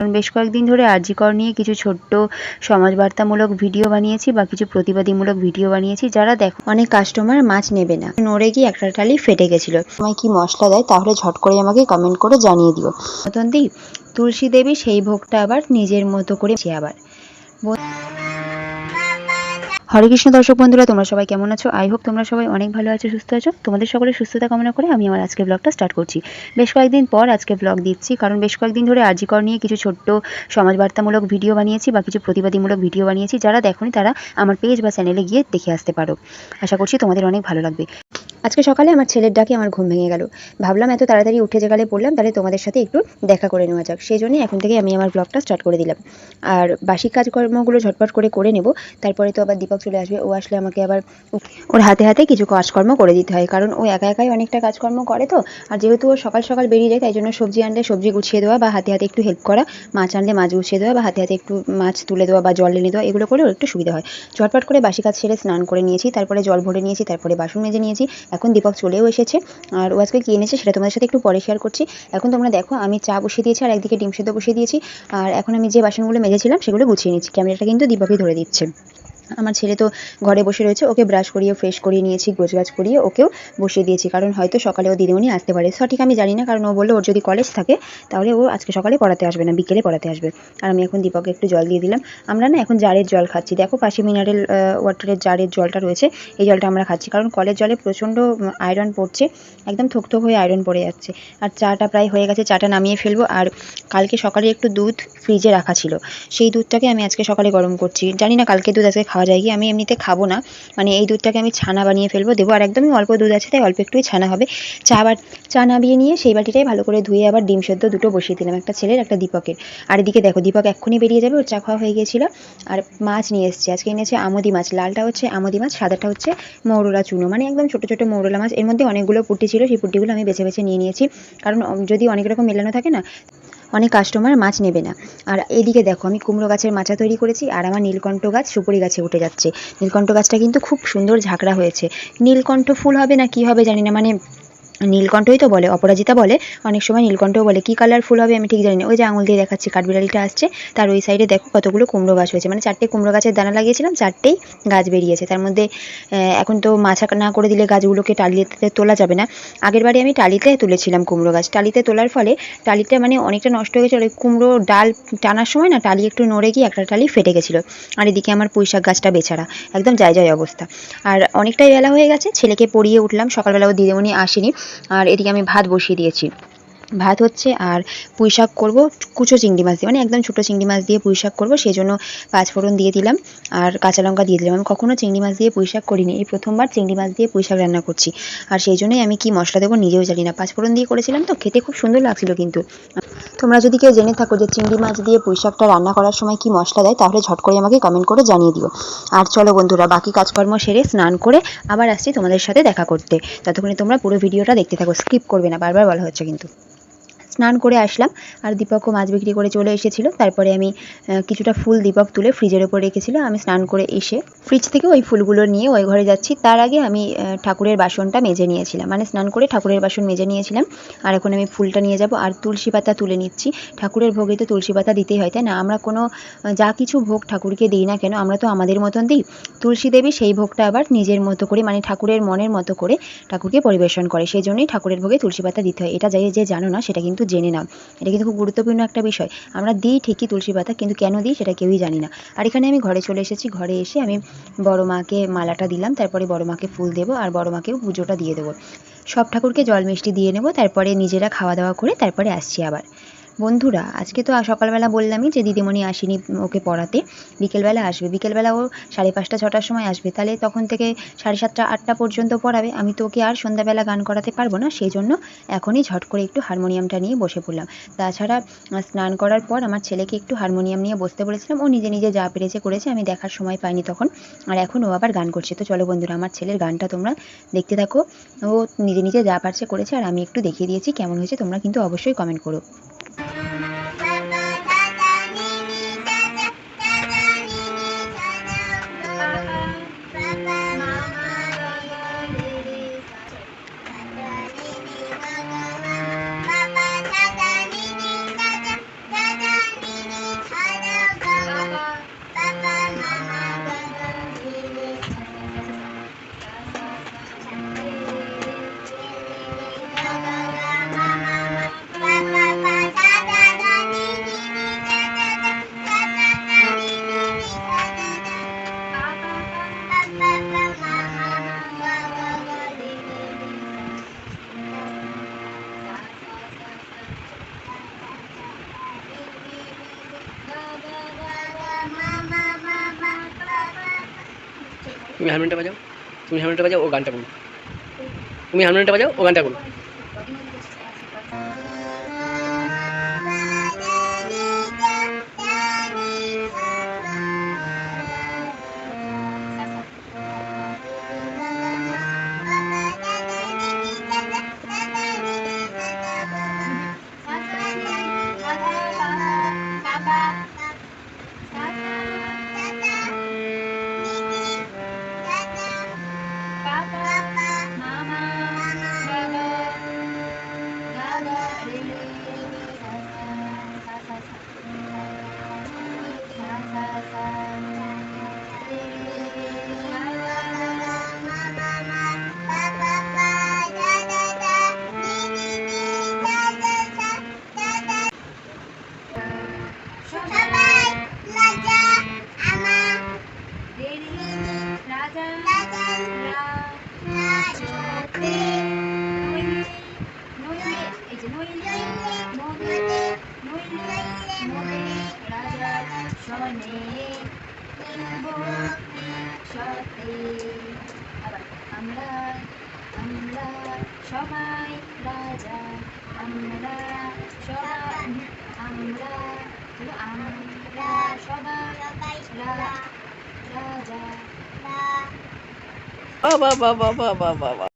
কারণ বেশ কয়েকদিন ধরে আর.জি. কর নিয়ে কিছু ছোট্ট সমাজবার্তামূলক ভিডিও বানিয়েছি বা কিছু প্রতিবাদীমূলক ভিডিও বানিয়েছি, যারা দেখো অনেক কাস্টমার মাছ নেবে না, নড়ে গিয়ে একটা টালি ফেটে গেছিল। সময় কি মশলা দেয় তাহলে ঝট করে আমাকে কমেন্ট করে জানিয়ে দিও। মতন দিই তুলসী দেবী সেই ভোগটা আবার নিজের মতো করে আবার। হরে কৃষ্ণ দর্শক বন্ধুরা, তোমরা সবাই কেমন আছো? আই হোপ তোমরা সবাই অনেক ভালো আছো, সুস্থ আছো। তোমাদের সকলের সুস্থতা কামনা করে আমি আমার আজকের ব্লগটা স্টার্ট করছি। বেশ কয়েকদিন পর আজকে ব্লগ দিচ্ছি, কারণ বেশ কয়েকদিন ধরে আর.জি. কর নিয়ে কিছু ছোট্ট সমাজবার্তামূলক ভিডিও বানিয়েছি বা কিছু প্রতিবাদীমূলক ভিডিও বানিয়েছি, যারা দেখোনি তারা আমার পেজ বা চ্যানেলে গিয়ে দেখে আসতে পারো। আশা করছি তোমাদের অনেক ভালো লাগবে। আজকে সকালে আমার ছেলের ডাকে আমার ঘুম ভেঙে গেল। ভাবলাম এত তাড়াতাড়ি উঠে যেকালে পড়লাম, তাহলে তোমাদের সাথে একটু দেখা করে নেওয়া যাক। সেই জন্যই এখন থেকে আমি আমার ব্লগটা স্টার্ট করে দিলাম। আর বাসি কাজকর্মগুলো ঝটপট করে নেব। তারপরে তো আবার দীপক চলে আসবে, ও আসলে আমাকে আবার ওর হাতে হাতে কিছু কাজকর্ম করে দিতে হয়, কারণ ও একা একাই অনেকটা কাজকর্ম করে। তো আর যেহেতু ও সকাল সকাল বেরিয়ে যায়, তাই জন্য সবজি আনলে সবজি গুছিয়ে দেওয়া বা হাতে হাতে একটু হেল্প করা, মাছ আনলে মাছ গুছিয়ে দেওয়া বা হাতে হাতে একটু মাছ তুলে দেওয়া বা জল এনে দেওয়া, এগুলো করে ওর একটু সুবিধা হয়। ঝটপট করে বাসি কাজ সেরে স্নান করে নিয়েছি, তারপরে জল ভরে নিয়েছি, তারপরে বাসন মেজে নিয়েছি। এখন দীপক চলেও এসেছে, আর ও আজকে কী এনেছে সেটা তোমাদের সাথে একটু পরে শেয়ার করছি। এখন তোমরা দেখো, আমি চা বসিয়ে দিয়েছি আর একদিকে ডিম সেদ্ধ বসিয়ে দিয়েছি। আর এখন আমি যে বাসনগুলো মেজেছিলাম সেগুলো গুছিয়ে নিচ্ছি। ক্যামেরাটা কিন্তু দীপকই ধরে দিচ্ছে। আমার ছেলে তো ঘরে বসে রয়েছে, ওকে ব্রাশ করিয়ে ফ্রেশ করিয়ে নিয়েছি, গোছগাছ করিয়ে ওকেও বসিয়ে দিয়েছি, কারণ হয়তো সকালে ও দিদিমণি আসতে পারে, সঠিক আমি জানি না। কারণ ও বললো ওর যদি কলেজ থাকে তাহলে ও আজকে সকালে পড়াতে আসবে না, বিকেলে পড়াতে আসবে। আর আমি এখন দীপকে একটু জল দিয়ে দিলাম। আমরা না এখন জারের জল খাচ্ছি, দেখো পাশে মিনারেল ওয়াটারের জারের জলটা রয়েছে, এই জলটা আমরা খাচ্ছি, কারণ কলের জলে প্রচণ্ড আয়রন পড়ছে, একদম থকথক হয়ে আয়রন পড়ে যাচ্ছে। আর চাটা প্রায় হয়ে গেছে, চাটা নামিয়ে ফেলবো। আর কালকে সকালে একটু দুধ ফ্রিজে রাখা ছিল, সেই দুধটাকে আমি আজকে সকালে গরম করছি। জানি না কালকে দুধ আজকে খাওয়া যায় কি, আমি এমনিতে খাবো না, মানে এই দুধটাকে আমি ছানা বানিয়ে ফেলবো, দেবো। আর একদমই অল্প দুধ আছে, তাই অল্প একটুই ছানা হবে। চা নামিয়ে নিয়ে সেই বাটিটাই ভালো করে ধুয়ে আবার ডিম সেদ্ধ দুটো বসিয়ে দিলাম, একটা ছেলের একটা দীপকের। আর এদিকে দেখো দীপক এক্ষুনি বেরিয়ে যাবে, ওর চা খাওয়া হয়ে গিয়েছিল। আর মাছ নিয়ে এসছে, আজকে এনেছে আমোদি মাছ, লালটা হচ্ছে আমোদি মাছ, সাদাটা হচ্ছে মৌরলা চুনো, মানে একদম ছোটো ছোটো মৌরলা মাছ। এর মধ্যে অনেকগুলো পুঁটি ছিল, সেই পুঁটিগুলো আমি বেছে বেছে নিয়ে নিয়েছি, কারণ যদি অনেক রকম মেলানো থাকে না, অনেক কাস্টমার মাছ নেবে না। আর এদিকে দেখো আমি কুমড়ো গাছের মাচা তৈরি করেছি, আর আমার নীলকণ্ঠ গাছ সুপুরি গাছে উঠে যাচ্ছে। নীলকণ্ঠ গাছটা কিন্তু খুব সুন্দর ঝাঁকড়া হয়েছে। নীলকণ্ঠ ফুল হবে না কি হবে জানি না, মানে নীলকণ্ঠই তো বলে, অপরাজিতা বলে, অনেক সময় নীলকণ্ঠও বলে, কী কালার ফুল হবে আমি ঠিক জানি না। ওই যে আঙুল দিয়ে দেখাচ্ছি, কাঠবিড়ালিটা আসছে, তার ওই সাইডে দেখো কতগুলো কুমড়ো গাছ হয়েছে, মানে 4টে কুমড়ো গাছের দানা লাগিয়েছিলাম, 4টেই গাছ বেরিয়েছে। তার মধ্যে এখন তো মাছা না করে দিলে গাছগুলোকে টালিতে তোলা যাবে না। আগের বারে আমি টালিতে তুলেছিলাম কুমড়ো গাছ, টালিতে তোলার ফলে টালিটা মানে অনেকটা নষ্ট হয়ে গেছিলো। ওই কুমড়ো ডাল টানার সময় না টালি একটু নড়ে গিয়ে একটা টালি ফেটে গেছিলো। আর এদিকে আমার পুঁইশাক গাছটা বেচারা, একদম যায় যায় অবস্থা। আর অনেকটাই বেলা হয়ে গেছে, ছেলেকে পড়িয়ে উঠলাম, সকালবেলা ও দিদিমণি আসেনি। আর এদিকে আমি ভাত বসিয়ে দিয়েছি, ভাত হচ্ছে। আর পুঁই শাক করবো কুচো চিংড়ি মাছ দিয়ে, মানে একদম ছোটো চিংড়ি মাছ দিয়ে পুঁই শাক করবো, সেই জন্য পাঁচফোড়ন দিয়ে দিলাম আর কাঁচা লঙ্কা দিয়ে দিলাম। আমি কখনো চিংড়ি মাছ দিয়ে পুঁই শাক করিনি, এই প্রথমবার চিংড়ি মাছ দিয়ে পুঁই শাক রান্না করছি। আর সেই জন্যই আমি কি মশলা দেবো নিজেও জানি না, পাঁচফোড়ন দিয়ে করেছিলাম তো, খেতে খুব সুন্দর লাগছিল। কিন্তু তোমরা যদি কেউ জেনে থাকো যে চিংড়ি মাছ দিয়ে পুঁই শাকটা রান্না করার সময় কি মশলা দেয়, তাহলে ঝট করে আমাকে কমেন্ট করে জানিয়ে দিও। আর চলো বন্ধুরা, বাকি কাজকর্ম সেরে স্নান করে আবার আসছি তোমাদের সাথে দেখা করতে। ততক্ষণে তোমরা পুরো ভিডিওটা দেখতে থাকো, স্কিপ করবে না, বারবার বলা হচ্ছে কিন্তু। স্নান করে আসলাম, আর দীপকও মাছ বিক্রি করে চলে এসেছিল। তারপরে আমি কিছুটা ফুল দীপক তুলে ফ্রিজের ওপর রেখেছিল, আমি স্নান করে এসে ফ্রিজ থেকে ওই ফুলগুলো নিয়ে ওই ঘরে যাচ্ছি। তার আগে আমি ঠাকুরের বাসনটা মেজে নিয়েছিলাম, মানে স্নান করে ঠাকুরের বাসন মেজে নিয়েছিলাম। আর এখন আমি ফুলটা নিয়ে যাব, আর তুলসী পাতা তুলে নিচ্ছি। ঠাকুরের ভোগে তো তুলসী পাতা দিতেই হয়, তাই না? আমরা কোনো যা কিছু ভোগ ঠাকুরকে দিই না কেন, আমরা তো আমাদের মতন দিই। তুলসী দেবী সেই ভোগটা আবার নিজের মতো করে, মানে ঠাকুরের মনের মতো করে ঠাকুরকে পরিবেশন করে, সেই জন্যই ঠাকুরের ভোগে তুলসী পাতা দিতে হয়। এটা যে জানো না সেটা কিন্তু জেনে নাও, এটা কিন্তু খুব গুরুত্বপূর্ণ একটা বিষয়। আমরা দিই ঠিকই তুলসী পাতা, কিন্তু কেন দিই সেটা কেউই জানি না। আর এখানে আমি ঘরে চলে এসেছি, ঘরে এসে আমি বড় মাকে মালাটা দিলাম, তারপরে বড় মাকে ফুল দেবো, আর বড় মাকেও পুজোটা দিয়ে দেবো। সব ঠাকুরকে জল মিষ্টি দিয়ে নেবো, তারপরে নিজেরা খাওয়া দাওয়া করে তারপরে আসছি আবার। বন্ধুরা আজকে তো সকালবেলা বললামই যে দিদিমণি আসেনি ওকে পড়াতে, বিকেলবেলা আসবে। বিকেলবেলা ও 5:30 6টার সময় আসবে, তাহলে তখন থেকে 7:30 8টা পর্যন্ত পড়াবে। আমি তো ওকে আর সন্ধ্যাবেলা গান করাতে পারবো না, সেই জন্য এখনই ঝট করে একটু হারমোনিয়ামটা নিয়ে বসে পড়লাম। তাছাড়া স্নান করার পর আমার ছেলেকে একটু হারমোনিয়াম নিয়ে বসতে বলেছিলাম, ও নিজে নিজে যা পেরেছে করেছে, আমি দেখার সময় পাইনি তখন। আর এখন ও আবার গান করছে। তো চলো বন্ধুরা, আমার ছেলের গানটা তোমরা দেখতে থাকো। ও নিজে নিজে যা পারছে করেছে, আর আমি একটু দেখিয়ে দিয়েছি কেমন হয়েছে। তোমরা কিন্তু অবশ্যই কমেন্ট করো। তুমি হারমোনিয়ামটা বাজাও, তুমি হারমোনিয়ামটা বাজাও, ও গানটা বলো। তুমি হারমোনিয়ামটা বাজাও, ও গানটা বলো। আমরা আমরা সবাই রাজা, আমরা সবাই আমরা আমরা সবাই রাজা। বাহ বাহ বাহ বাহ বাহ বাহ বাহ।